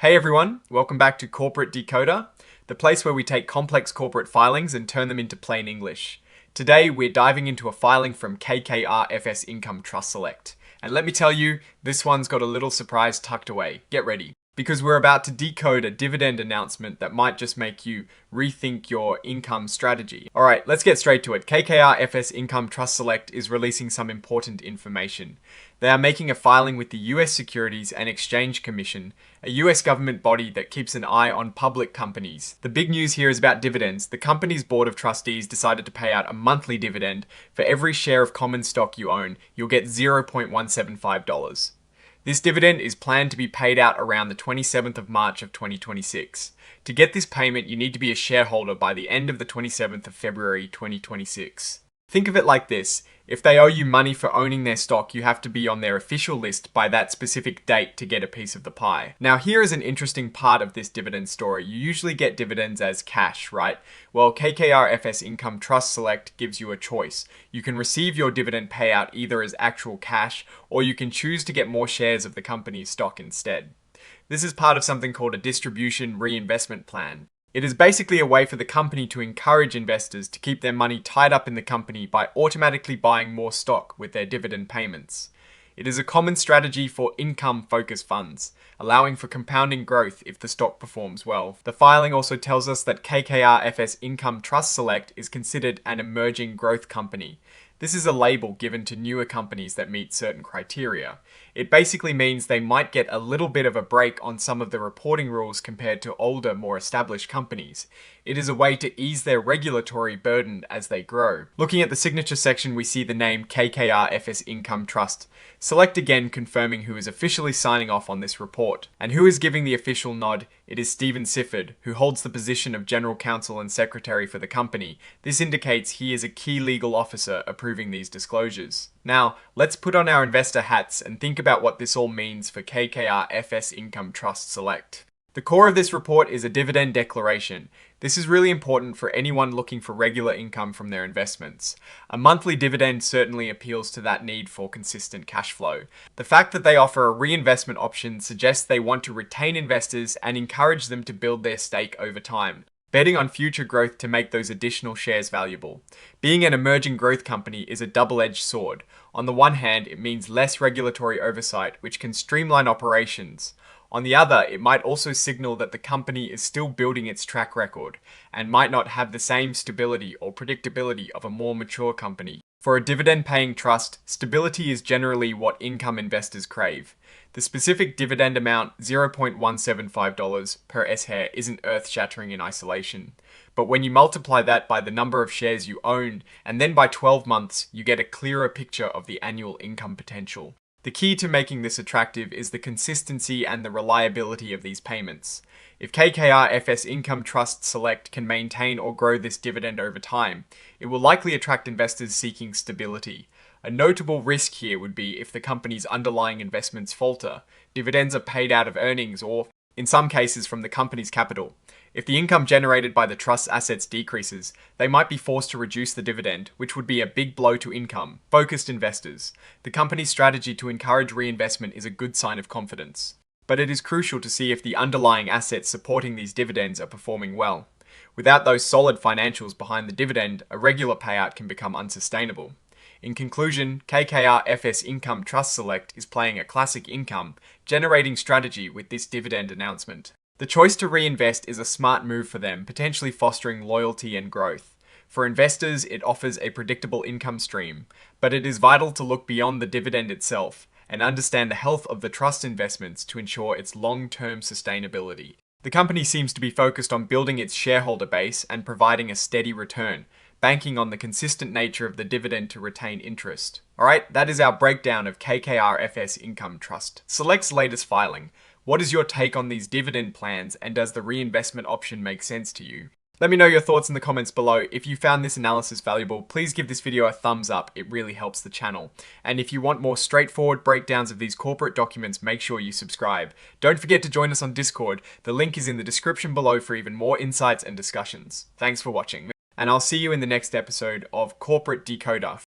Hey everyone, welcome back to Corporate Decoder, the place where we take complex corporate filings and turn them into plain English. Today we're diving into a filing from KKR FS Income Trust Select. And let me tell you, this one's got a little surprise tucked away. Get ready. Because we're about to decode a dividend announcement that might just make you rethink your income strategy. Alright, let's get straight to it. KKR FS Income Trust Select is releasing some important information. They are making a filing with the US Securities and Exchange Commission, a US government body that keeps an eye on public companies. The big news here is about dividends. The company's board of trustees decided to pay out a monthly dividend. For every share of common stock you own, you'll get $0.175. This dividend is planned to be paid out around the 27th of March of 2026. To get this payment, you need to be a shareholder by the end of the 27th of February 2026. Think of it like this. If they owe you money for owning their stock, you have to be on their official list by that specific date to get a piece of the pie. Now, here is an interesting part of this dividend story. You usually get dividends as cash, right? Well, KKR FS Income Trust Select gives you a choice. You can receive your dividend payout either as actual cash, or you can choose to get more shares of the company's stock instead. This is part of something called a distribution reinvestment plan. It is basically a way for the company to encourage investors to keep their money tied up in the company by automatically buying more stock with their dividend payments. It is a common strategy for income-focused funds, allowing for compounding growth if the stock performs well. The filing also tells us that KKR FS Income Trust Select is considered an emerging growth company. This is a label given to newer companies that meet certain criteria. It basically means they might get a little bit of a break on some of the reporting rules compared to older, more established companies. It is a way to ease their regulatory burden as they grow. Looking at the signature section, we see the name KKR FS Income Trust. Select again, confirming who is officially signing off on this report. And who is giving the official nod? It is Stephen Sifford, who holds the position of General Counsel and Secretary for the company. This indicates he is a key legal officer approving these disclosures. Now, let's put on our investor hats and think about what this all means for KKR FS Income Trust Select. The core of this report is a dividend declaration. This is really important for anyone looking for regular income from their investments. A monthly dividend certainly appeals to that need for consistent cash flow. The fact that they offer a reinvestment option suggests they want to retain investors and encourage them to build their stake over time, betting on future growth to make those additional shares valuable. Being an emerging growth company is a double-edged sword. On the one hand, it means less regulatory oversight, which can streamline operations. On the other, it might also signal that the company is still building its track record and might not have the same stability or predictability of a more mature company. For a dividend-paying trust, stability is generally what income investors crave. The specific dividend amount, $0.175 per S-share, isn't earth-shattering in isolation. But when you multiply that by the number of shares you own, and then by 12 months, you get a clearer picture of the annual income potential. The key to making this attractive is the consistency and the reliability of these payments. If KKR FS Income Trust Select can maintain or grow this dividend over time, it will likely attract investors seeking stability. A notable risk here would be if the company's underlying investments falter, dividends are paid out of earnings or, in some cases, from the company's capital. If the income generated by the trust's assets decreases, they might be forced to reduce the dividend, which would be a big blow to income-focused investors. The company's strategy to encourage reinvestment is a good sign of confidence. But it is crucial to see if the underlying assets supporting these dividends are performing well. Without those solid financials behind the dividend, a regular payout can become unsustainable. In conclusion, KKR FS Income Trust Select is playing a classic income generating strategy with this dividend announcement. The choice to reinvest is a smart move for them, potentially fostering loyalty and growth. For investors, it offers a predictable income stream, but it is vital to look beyond the dividend itself and understand the health of the trust investments to ensure its long-term sustainability. The company seems to be focused on building its shareholder base and providing a steady return, banking on the consistent nature of the dividend to retain interest. Alright, that is our breakdown of KKR FS Income Trust Select's latest filing. What is your take on these dividend plans, and does the reinvestment option make sense to you? Let me know your thoughts in the comments below. If you found this analysis valuable, please give this video a thumbs up. It really helps the channel. And if you want more straightforward breakdowns of these corporate documents, make sure you subscribe. Don't forget to join us on Discord. The link is in the description below for even more insights and discussions. Thanks for watching, and I'll see you in the next episode of Corporate Decoder.